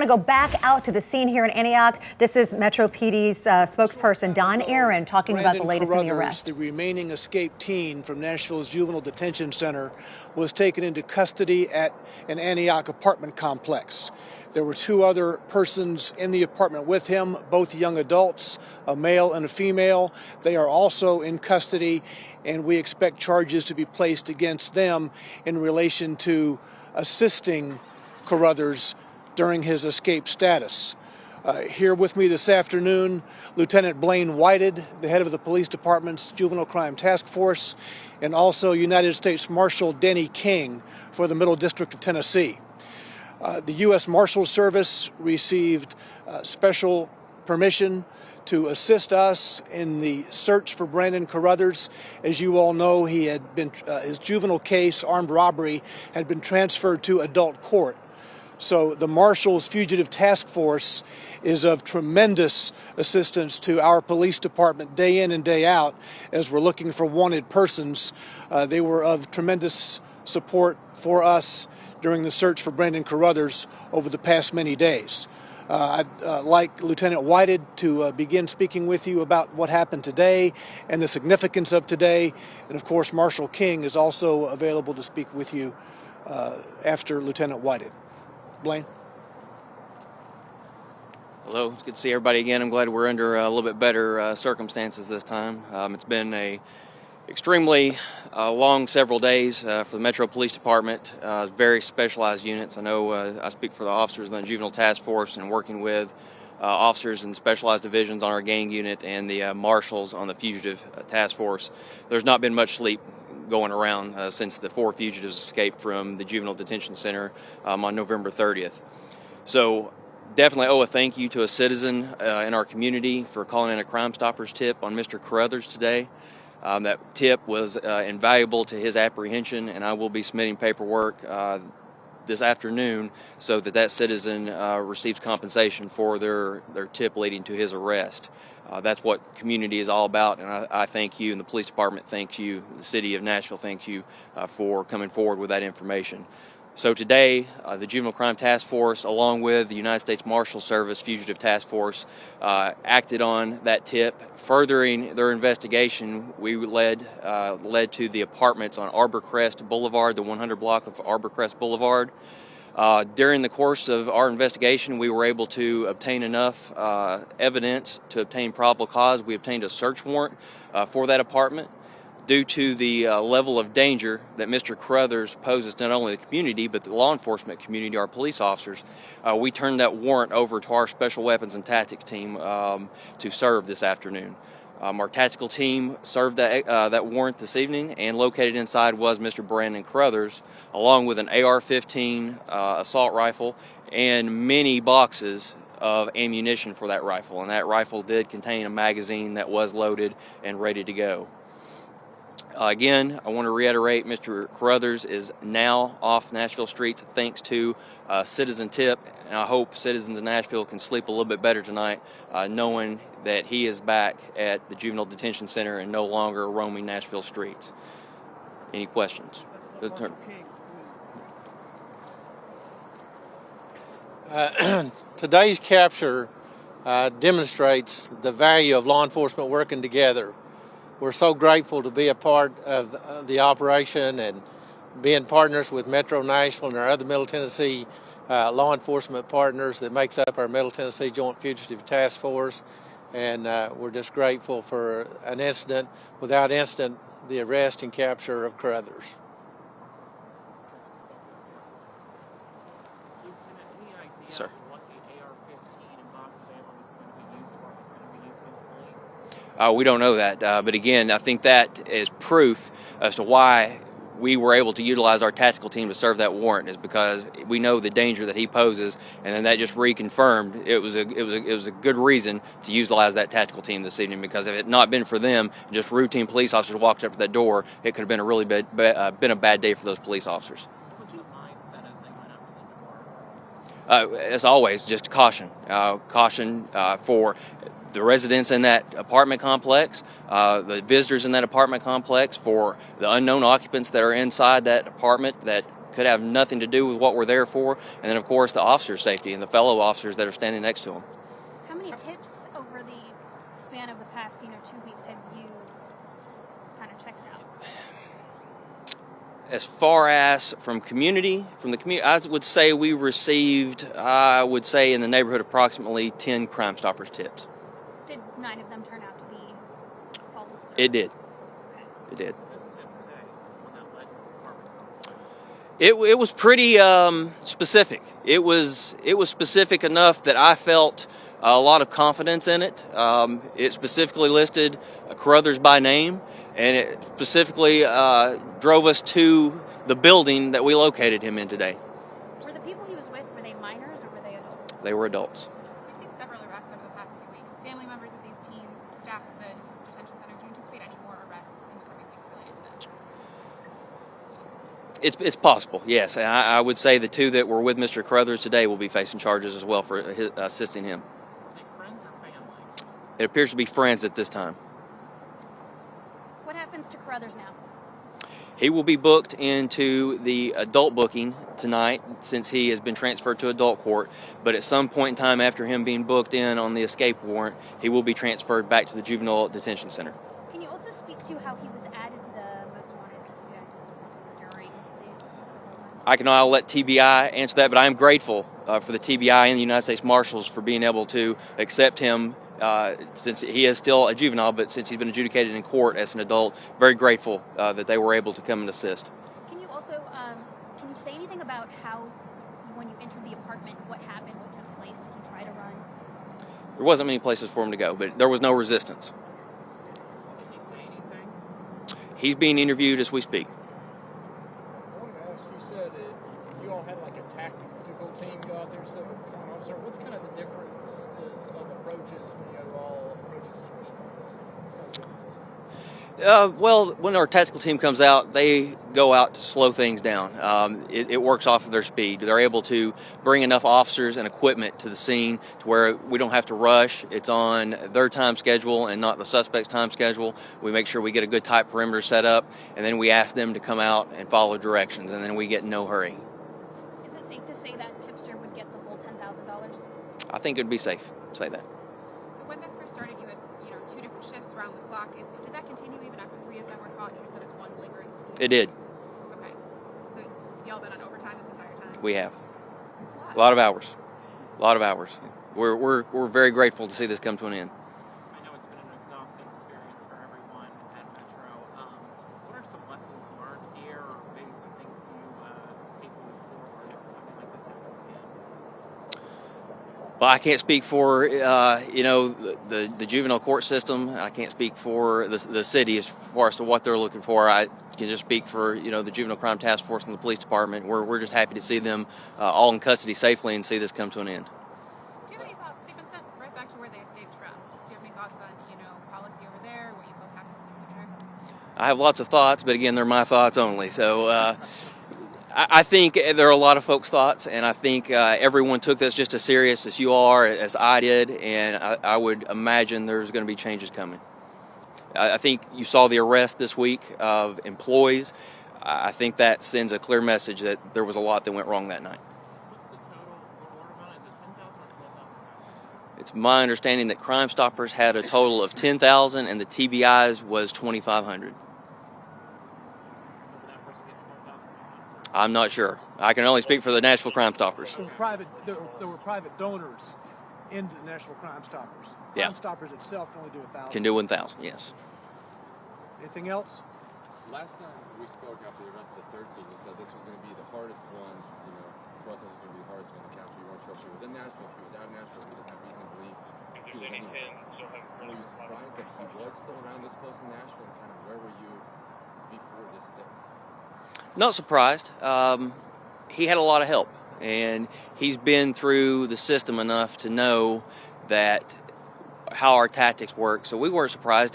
I'm going to go back out to the scene here in Antioch. This is Metro PD's spokesperson, Don Aaron, talking about the latest in the arrest. The remaining escaped teen from Nashville's Juvenile Detention Center was taken into custody at an Antioch apartment complex. There were two other persons in the apartment with him, both young adults, a male and a female. They are also in custody, and we expect charges to be placed against them in relation to assisting Caruthers during his escape status. Here with me this afternoon, Lieutenant Blaine Whited, the head of the police department's Juvenile Crime Task Force, and also United States Marshal Denny King for the Middle District of Tennessee. The U.S. Marshals Service received special permission to assist us in the search for Brandon Caruthers. As you all know, he had been his juvenile case, armed robbery, had been transferred to adult court. So the Marshals Fugitive Task Force is of tremendous assistance to our police department day in and day out as we're looking for wanted persons. They were of tremendous support for us during the search for Brandon Caruthers over the past many days. I'd like Lieutenant Whited to begin speaking with you about what happened today and the significance of today. And of course, Marshal King is also available to speak with you after Lieutenant Whited. Blaine. Hello, it's good to see everybody again. I'm glad we're under a little bit better circumstances this time. It's been a extremely long several days for the Metro Police Department. Very specialized units. I know I speak for the officers in the Juvenile Task Force and working with officers in specialized divisions on our gang unit and the marshals on the Fugitive Task Force. There's not been much sleep going around since the 4 fugitives escaped from the Juvenile Detention Center on November 30th. So definitely owe a thank you to a citizen in our community for calling in a Crime Stoppers tip on Mr. Caruthers today. That tip was invaluable to his apprehension, and I will be submitting paperwork this afternoon so that citizen receives compensation for their tip leading to his arrest. That's what community is all about, and I thank you, and the police department thanks you, the city of Nashville thanks you for coming forward with that information. So today, the Juvenile Crime Task Force, along with the United States Marshals Service Fugitive Task Force, acted on that tip. Furthering their investigation, we led to the apartments on Arborcrest Boulevard, the 100 block of Arborcrest Boulevard. During the course of our investigation, we were able to obtain enough evidence to obtain probable cause. We obtained a search warrant for that apartment. Due to the level of danger that Mr. Caruthers poses not only the community, but the law enforcement community, our police officers, we turned that warrant over to our Special Weapons and Tactics team to serve this afternoon. Our tactical team served that warrant this evening, and located inside was Mr. Brandon Caruthers, along with an AR-15 assault rifle and many boxes of ammunition for that rifle. And that rifle did contain a magazine that was loaded and ready to go. Again, I want to reiterate, Mr. Caruthers is now off Nashville streets thanks to citizen tip, and I hope citizens of Nashville can sleep a little bit better tonight knowing that he is back at the Juvenile Detention Center and no longer roaming Nashville streets. Any questions? Today's capture demonstrates the value of law enforcement working together. We're so grateful to be a part of the operation and being partners with Metro Nashville and our other Middle Tennessee law enforcement partners that makes up our Middle Tennessee Joint Fugitive Task Force. And we're just grateful for an incident, without incident, the arrest and capture of Caruthers. Sir. We don't know that, but again, I think that is proof as to why we were able to utilize our tactical team to serve that warrant, is because we know the danger that he poses, and then that just reconfirmed it was a good reason to utilize that tactical team this evening. Because if it had not been for them, just routine police officers walked up to that door, it could have been a really been a bad day for those police officers. What was the mindset as they went up to the door? As always, just caution for the residents in that apartment complex, the visitors in that apartment complex, for the unknown occupants that are inside that apartment that could have nothing to do with what we're there for. And then, of course, the officer's safety and the fellow officers that are standing next to him. How many tips over the span of the past, 2 weeks have you kind of checked out? As far as from the community, I would say we received, in the neighborhood approximately 10 Crime Stoppers tips. Did 9 of them turn out to be false? It did. Okay. It did. What does tip say when that led to this apartment complex? It was pretty specific. It was specific enough that I felt a lot of confidence in it. It specifically listed Caruthers by name, and it specifically drove us to the building that we located him in today. Were the people he was with, were they minors or were they adults? They were adults. We've seen several arrests over the past few weeks. Family members of these teens, staff of the detention center. Do you anticipate any more arrests in the coming weeks related to this? It's possible, yes. I would say the 2 that were with Mr. Caruthers today will be facing charges as well for assisting him. Are they friends or family? It appears to be friends at this time. What happens to Caruthers now? He will be booked into the adult booking tonight since he has been transferred to adult court. But at some point in time after him being booked in on the escape warrant, he will be transferred back to the Juvenile Detention Center. Can you also speak to how he was added to the most wanted PTUs during the I'll let TBI answer that, but I am grateful for the TBI and the United States Marshals for being able to accept him since he is still a juvenile, but since he's been adjudicated in court as an adult, very grateful that they were able to come and assist. Can you also, can you say anything about how, when you entered the apartment, what happened, what took place? Did he try to run? There wasn't many places for him to go, but there was no resistance. Did he say anything? He's being interviewed as we speak. I wanted to ask, you said you all had like a tactical team go out there instead of a common officer. What's kind of the difference of approaches when you all approach a situation like this? What's kind of the differences? Well, when our tactical team comes out, they go out to slow things down. It works off of their speed. They're able to bring enough officers and equipment to the scene to where we don't have to rush. It's on their time schedule and not the suspect's time schedule. We make sure we get a good tight perimeter set up, and then we ask them to come out and follow directions, and then we get in no hurry. Is it safe to say that tipster would get the whole $10,000? I think it would be safe to say that. So when this first started, you had 2 different shifts around the clock. Did that continue even after 3 of them were caught? You just said it's one lingering team. It did. Okay. So y'all been on overtime this entire time? We have. A lot of hours. A lot of hours. We're very grateful to see this come to an end. I know it's been an exhausting experience for everyone at Metro. What are some lessons learned here, or maybe some things you take forward if something like this happens again? Well, I can't speak for the juvenile court system. I can't speak for the city as far as to what they're looking for. I can just speak for the Juvenile Crime Task Force and the police department. We're just happy to see them all in custody safely and see this come to an end. Do you have any thoughts? They've been sent right back to where they escaped from. Do you have any thoughts on policy over there, what you hope happens in the future? I have lots of thoughts, but again, they're my thoughts only. So I think there are a lot of folks' thoughts, and I think everyone took this just as serious as you are, as I did, and I would imagine there's going to be changes coming. I think you saw the arrest this week of employees. I think that sends a clear message that there was a lot that went wrong that night. What's the total reward amount? Is it $10,000 or $12,000? It's my understanding that Crime Stoppers had a total of $10,000 and the TBI's was $2,500. So would that person get $12,000? I'm not sure. I can only speak for the Nashville Crime Stoppers. There were private donors into the Nashville Crime Stoppers. Yeah. Crime Stoppers itself can only do 1,000. Can do 1,000, yes. Anything else? Last time we spoke after the arrest of the 13, you said this was going to be the hardest one, Caruthers was going to be the hardest one to capture. You weren't sure if he was in Nashville, if he was out of Nashville, we didn't have reason to believe he was anywhere. Were you surprised that he was still around this close in Nashville, and kind of where were you before this tip? Not surprised. He had a lot of help, and he's been through the system enough to know that how our tactics work. So we weren't surprised.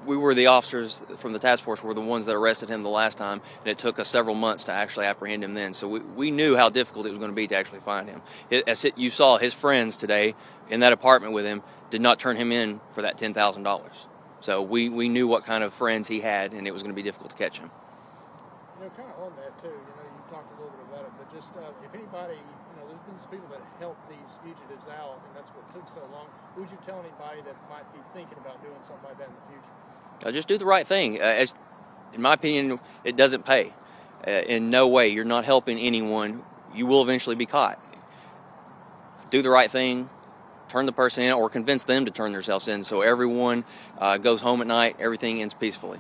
We were the officers from the task force were the ones that arrested him the last time, and it took us several months to actually apprehend him then. So we knew how difficult it was going to be to actually find him. As you saw, his friends today in that apartment with him did not turn him in for that $10,000. So we knew what kind of friends he had, and it was going to be difficult to catch him. Kind of on that too, you talked a little just if anybody, there's been some people that help these fugitives out, and that's what took so long. Would you tell anybody that might be thinking about doing something like that in the future? Just do the right thing. In my opinion, it doesn't pay. In no way. You're not helping anyone. You will eventually be caught. Do the right thing. Turn the person in, or convince them to turn themselves in, so everyone goes home at night, everything ends peacefully.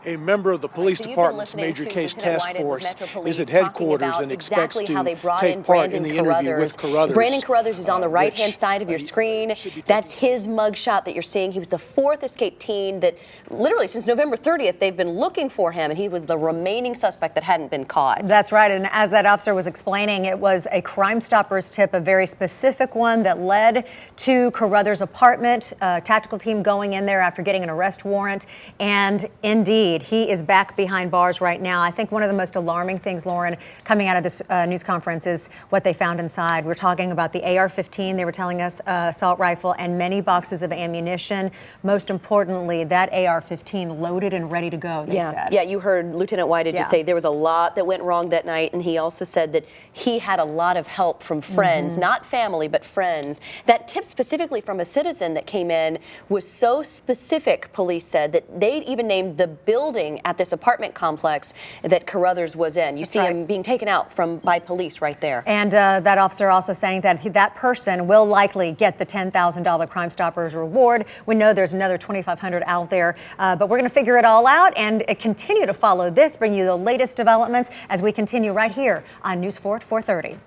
A member of the police department's major case task force is at headquarters and expects to take part in the interview with Caruthers. Brandon Caruthers is on the right-hand side of your screen. That's his mugshot that you're seeing. He was the fourth escaped teen that literally since November 30th they've been looking for him, and he was the remaining suspect that hadn't been caught. That's right, and as that officer was explaining, it was a Crime Stoppers tip, a very specific one that led to Caruthers' apartment, a tactical team going in there after getting an arrest warrant, and indeed, he is back behind bars right now. I think one of the most alarming things, Lauren, coming out of this news conference is what they found inside. We're talking about the AR-15, they were telling us, assault rifle, and many boxes of ammunition. Most importantly, that AR-15 loaded and ready to go, they said. Yeah, you heard Lieutenant White just say there was a lot that went wrong that night, and he also said that he had a lot of help from friends, not family, but friends. That tip specifically from a citizen that came in was so specific, police said, that they even named the building at this apartment complex that Caruthers was in. You see him being taken out by police right there. And that officer also saying that that person will likely get the $10,000 Crime Stoppers reward. We know there's another $2,500 out there, but we're going to figure it all out and continue to follow this, bring you the latest developments as we continue right here on News 4 at 4:30.